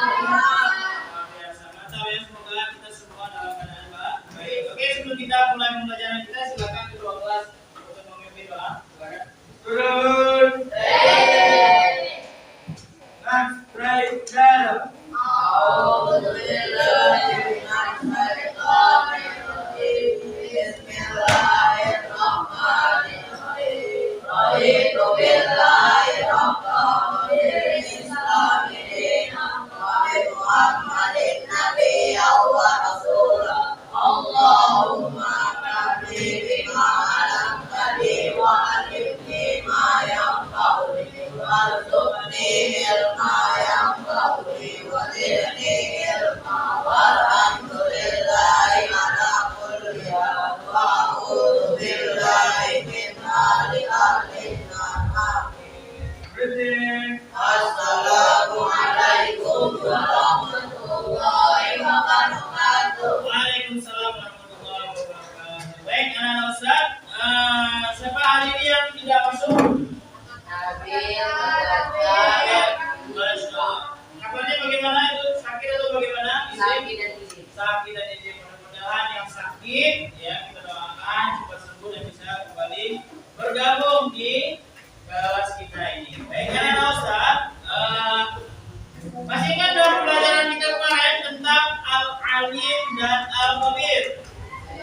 Luar biasa. Mantap ya, semoga kita semua dalam keadaan baik. Oke, sebelum kita mulai pembelajaran kita, silakan kedua kelas untuk memimpin doa. Silakan. Turun. Let's pray together. Assalamualaikum warahmatullahi wabarakatuh. Waalaikumsalam warahmatullahi wabarakatuh. Baik, anak-anak Ustaz, siapa hari ini yang tidak masuk? Kabarnya bagaimana itu? Sakit atau bagaimana? Sakit dan izin. Sakit dan izin. Mudah-mudahan yang sakit ya kita doakan cepat sembuh dan bisa kembali bergabung di kelas kita ini. Baik, anak-anak Ustaz, masih ingat dong pelajaran kita kemarin tentang al-alim dan al-khabir?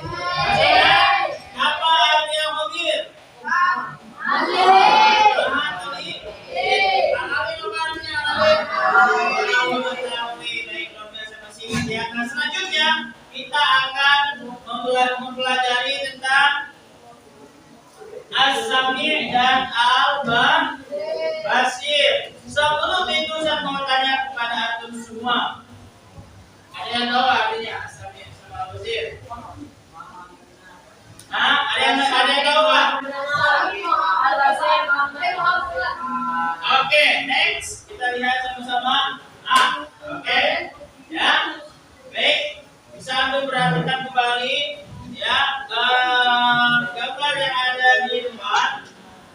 Masih ingat? Apa arti al-khabir? Nah, selanjutnya kita akan mempelajari tentang as-sami' dan al-basir. Sebelum itu saya mau tanya kepada antum semua. Ada yang tahu artinya as-sami' sama al-basir? Ada yang tahu Pak? Oke, next kita lihat sama-sama. Oke, ya, baik. Bisa antum perhatikan kembali, ya, gambar yang ada di depan,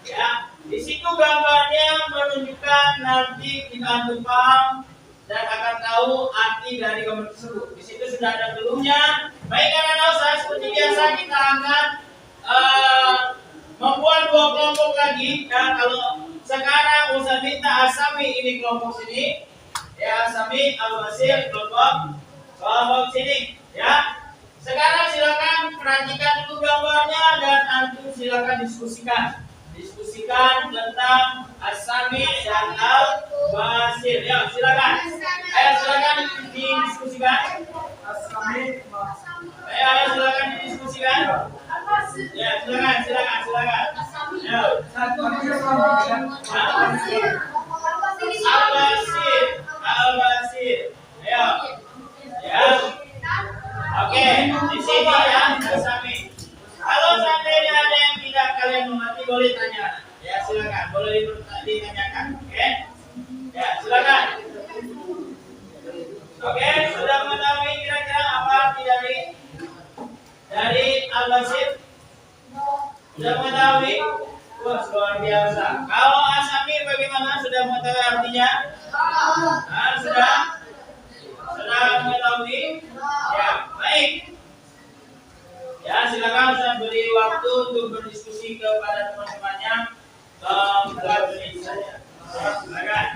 ya. Di situ gambarnya menunjukkan nanti kita antum paham dan akan tahu arti dari gambar tersebut. Di situ sudah ada clue-nya. Baik, anak-anak Ustaz, seperti biasa kita akan membuat dua kelompok lagi. Ya, kalau sekarang Ustaz minta Asami ini kelompok sini, ya, Asami al-basir kelompok sini, ya. Sekarang silakan perhatikan dulu gambarnya dan antum silakan diskusikan tentang Asami dan al-basir. Ya, silakan. Ayo silakan didiskusikan. Asami. Ayo silakan didiskusikan. Ya, silakan. Ya. Al-basir. Ayo. Ya. Oke, di sini ya, Asami. Kalau seandainya ada yang tidak kalian mengerti, boleh tanya. Ya, silakan. Boleh ditanyakan. Oke? Ya, silakan. Oke, sudah mengetahui kira-kira apa arti dari al-basir? Sudah mengetahui? Wah, luar biasa. Kalau Asami bagaimana? Sudah mengetahui artinya? Sudah mengetahui? Ya, baik. Ya, silakan saya beri waktu untuk berdiskusi kepada teman-temannya. 4 menit saja. Silakan.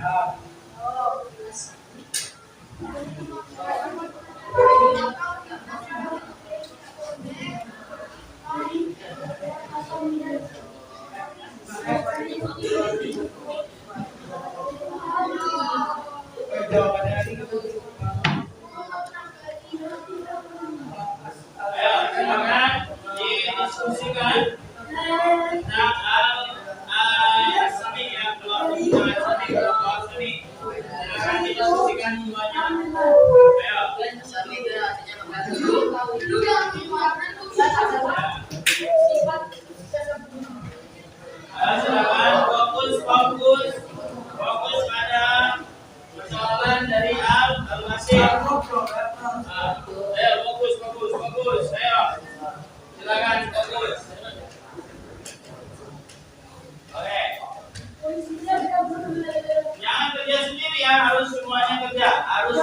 Diskusikan tentang al-sami ya, kalau al-sami silakan didiskusikan semuanya. Ayo silakan fokus pada persoalan dari al-basir. Ayo fokus. Ayo. Silakan fokus. Oke. Jangan kerja sendiri ya, harus semuanya kerja. Harus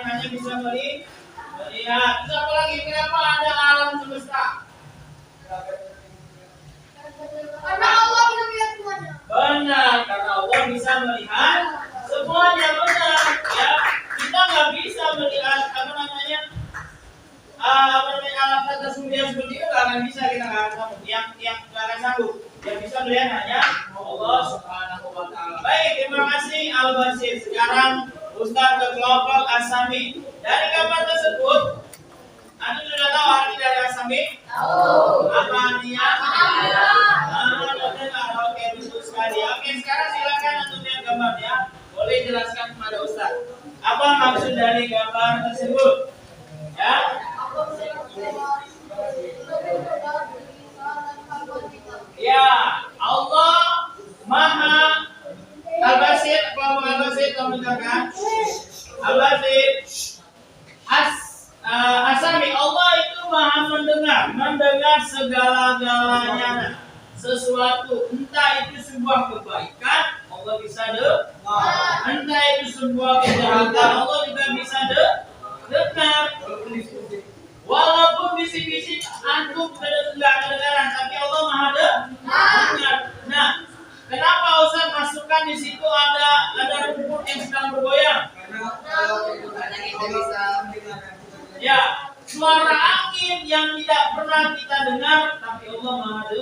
hanya bisa melihat. Terus apa lagi? Kenapa ada alam semesta? Karena Allah bisa melihat semuanya. Benar, karena Allah bisa melihat semuanya. Benar, ya. Kita nggak bisa melihat alat tata surya seperti itu, nggak akan bisa, kita nggak akan sanggup. Yang nggak akan sanggup. Yang bisa melihat hanya Allah Subhanahu Wa Taala. Baik, terima kasih Al Basir. Sekarang Ustaz ke kelompok Asami. Dari gambar tersebut, Anda sudah tahu arti dari Asami? Tahu. Apa artinya? Oke, betul sekali. Oke, sekarang silakan untuk lihat gambarnya. Boleh jelaskan kepada Ustaz. Apa maksud dari gambar tersebut? Ya. Ya, Allah Maha Al-Basir, kelompok Al-Basir mengucapkan Al-Basir Asami, Allah itu Maha mendengar segala-galanya sesuatu, entah itu sebuah kebaikan, Allah bisa dengar, entah itu sebuah kejahatan, Allah juga bisa dengar. Walaupun bisik-bisik antum nggak kedengaran, tapi Allah Maha dengar. Nah, kenapa Ustaz masukkan di situ ada rumput yang sedang bergoyang? Ya, suara angin yang tidak pernah kita dengar, tapi Allah Maha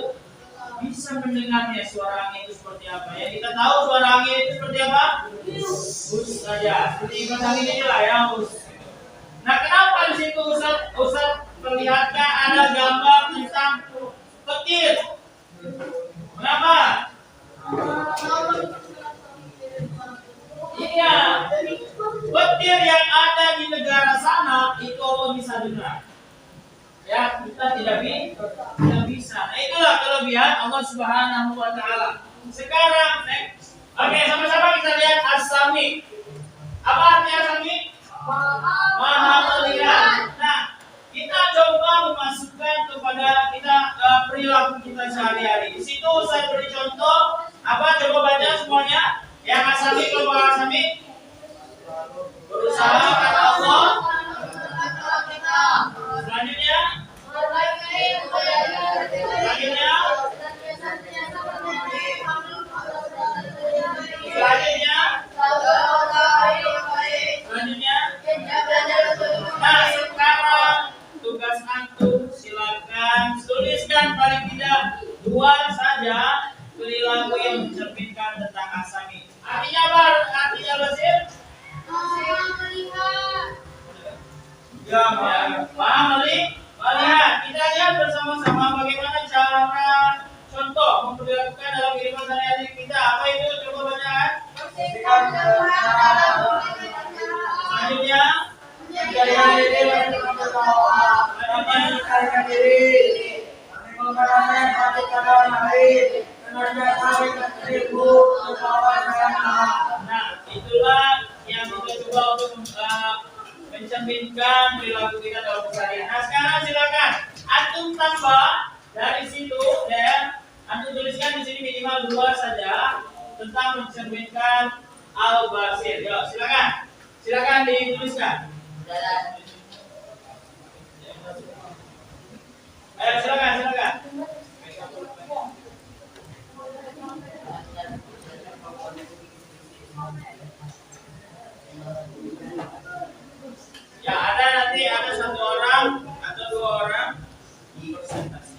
bisa mendengarnya. Suara angin itu seperti apa? Ya, kita tahu suara angin itu seperti apa? Hus saja. Seperti ikan angin ini lah ya, hus. Nah, kenapa di situ Ustaz perlihatkan ada gambar tentang petir? Kenapa? Iya, petir yang ada di negara sana itu Allah bisa dengar. Ya, kita tidak bisa. Nah, itulah kelebihan Allah Subhanahu Wa Taala. Sekarang, oke, sama-sama kita lihat As-Sami. Apa artinya As-Sami? Maha melihat. Nah, kita coba memasukkan kepada kita perilaku kita sehari-hari. Di situ saya beri contoh. Apa? Coba baca semuanya. Yang Asami, kelompok Asami. Berusaha karena Allah. Selanjutnya. Selanjutnya. Selanjutnya. Nah, sekarang tugas antum silakan tuliskan paling tidak 2 saja perilaku yang mencerminkan tentang Asami. Artinya apa? Artinya Basir? Ya, paham melihat. Kita lihat bersama-sama bagaimana cara contoh memperlihatkan dalam kehidupan sehari-hari kita. Apa itu? Coba bacaan. Selanjutnya, nah, itulah yang kita coba untuk mencerminkan perilaku kita dalam keseharian. Nah, sekarang silakan antum tambah dari situ, ya. Antum tuliskan di sini minimal 2 saja tentang mencerminkan Al-Basir. Yuk, silakan dituliskan. Ayo, silakan. Ya, nanti ada 1 orang atau 2 orang presentasi.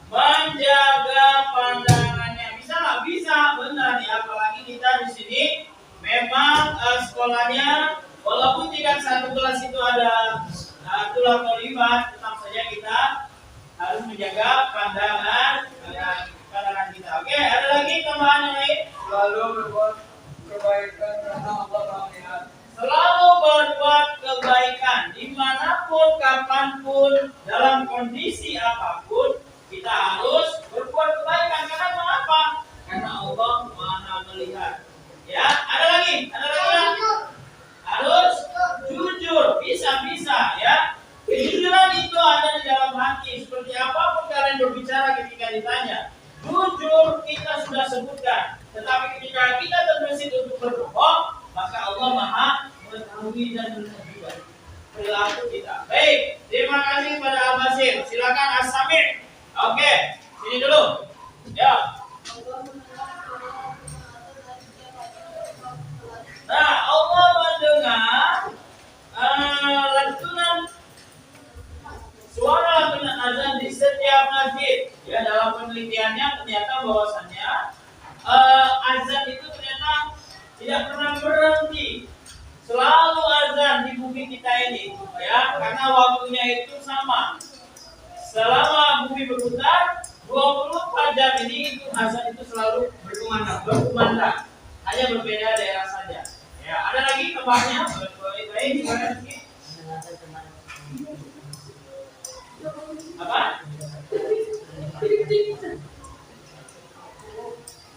Menjaga pandangannya. Bisa nggak? Bisa, benar nih. Apalagi kita di sini memang sekolahnya walaupun tidak satu kelas itu ada tulang kolimat, tetap saja kita harus menjaga pandangan kita. Oke, ada lagi tambahan yang lain? Selalu berbuat kebaikan karena Allah Maha Melihat. Selalu berbuat kebaikan dimanapun, kapanpun, dalam kondisi apapun, kita harus berbuat kebaikan. Karena mengapa? Karena Allah Maha Melihat. Ya, ada lagi? Ada lagi ya? Harus jujur, bisa ya. Kejujuran itu ada di dalam hati. Seperti apapun kalian berbicara ketika ditanya, jujur kita sudah sebutkan. Tetapi ketika kita terbesit untuk berbohong, maka Allah Maha mengetahui dan melihat juga perilaku kita. Baik, terima kasih kepada Al-Basir. Silakan As-Sami'. Oke, sini dulu. Ya. Nah, Allah mendengar lantunan suara lantunan azan di setiap masjid. Ya, dalam penelitiannya ternyata bahwasannya azan itu ternyata tidak pernah berhenti. Selalu azan di bumi kita ini, ya, karena waktunya itu sama. Selama bumi berputar 24 jam ini itu azan itu selalu berkumandang. Hanya berbeda daerah saja. Ya, ada lagi tambahnya? Baik, apa?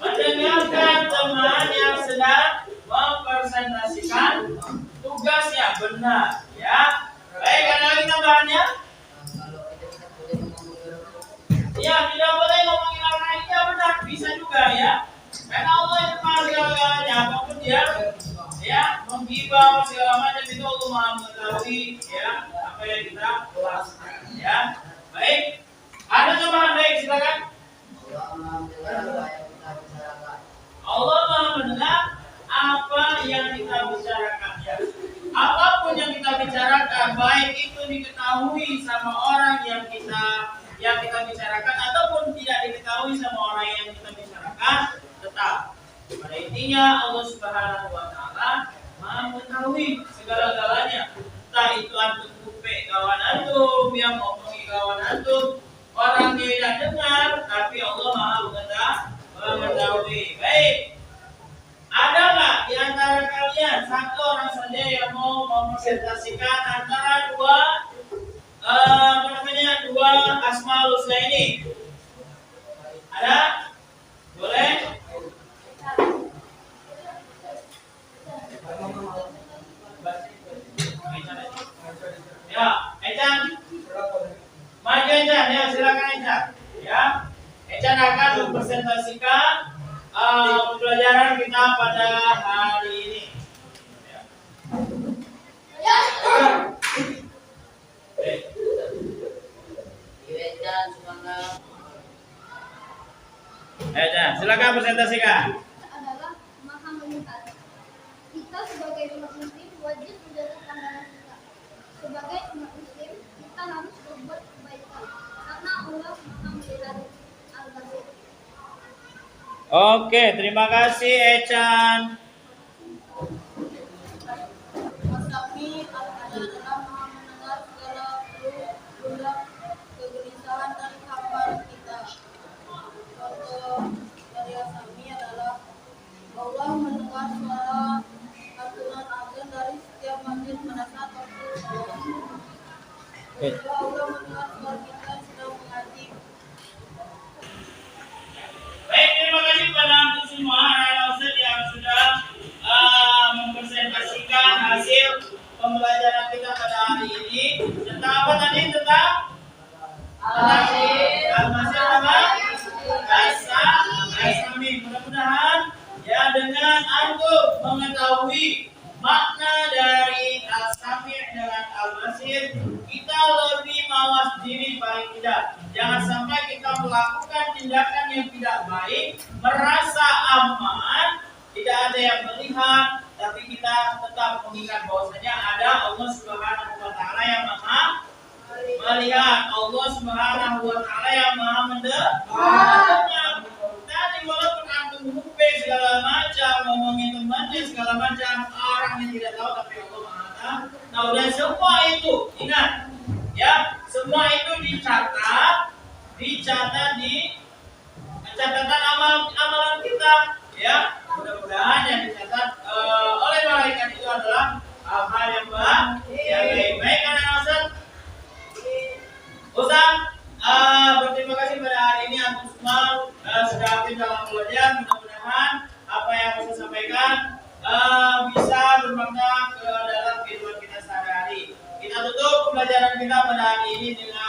Mendengarkan teman yang sedang mempresentasikan tugasnya, benar, ya. Baik, ada lagi tambahannya? Ya, tidak boleh ngomongin orang lain, ya benar, bisa juga ya. Karena Allah yang maha segala-galanya, apapun dia, ya, menggibah segala macam itu Allah Maha mengetahui, ya, apa yang kita lakukan, ya. Baik, ada tambahan, baik, silakan. Allah Maha mendengar apa yang kita bicarakan, ya. Apapun yang kita bicarakan, baik itu diketahui sama orang yang kita bicarakan ataupun tidak diketahui sama orang yang kita bicarakan, tetap pada intinya Allah Subhanahu wa taala Maha mengetahui segala-galanya. Entah itu antum kupe kawan antum yang ngomongi kawan antum, orang tidak dengar, tapi Allah Maha mengetahui. Baik. Ada nggak di antara kalian satu orang saja yang mau mempresentasikan antara dua Asmaul Husna ini? Ada? Boleh? Ya, Ecan. Maju Ecan, ya silakan Ecan. Ya, Ecan akan mempresentasikan pembelajaran kita pada hari ini. Ya. Ecan, silakan presentasikan. Adalah Maha Melihat. Kita sebagai umat muslim wajib menjaga pandangan kita. Sebagai umat muslim, kita harus berbuat kebaikan karena Allah Maha Melihat. Al-Basir. Oke, terima kasih Ecan. Mas-Sami adalah Maha mendengar segala keluh, kegelisahan dan kabar kita. Contoh dari As-Sami adalah Allah mendengar suara lantunan azan dari setiap masjid pada saat waktu sholat. Kedua, Allah mendengar suara kita yang sedang mengaji. Baik, terima kasih kepada antum semua anak-anak Ustaz yang sudah mempresentasikan hasil pembelajaran kita pada hari ini. Tentang apa tadi? Tentang Al-Masir apa? As-Sami. Mudah-mudahan ya dengan antum mengetahui makna dari Al-Sami dengan Al-Basir, kita lebih mawas diri paling tidak. Jangan sampai kita melakukan tindakan yang tidak baik, merasa aman, tidak ada yang melihat, tapi kita tetap mengingat bahwasanya ada Allah Subhanahu wa taala yang Maha melihat, Allah Subhanahu wa taala yang Maha mendengar. Tadi walaupun antum hupe segala macam, ngomongin temannya segala macam, orang yang tidak tahu tapi Allah Maha tahu. Dan semua itu ingat ya, semua itu dicatat di catatan amalan kita ya. Mudah-mudahan yang dicatat oleh malaikat itu adalah hal-hal yang baik. Baik anak Ustaz, berterima kasih pada hari ini antum semua sudah aktif dalam belajar. Mudah-mudahan apa yang saya sampaikan bisa bermakna ke dalam kehidupan kita sehari-hari. Kita tutup pembelajaran kita pada hari ini dengan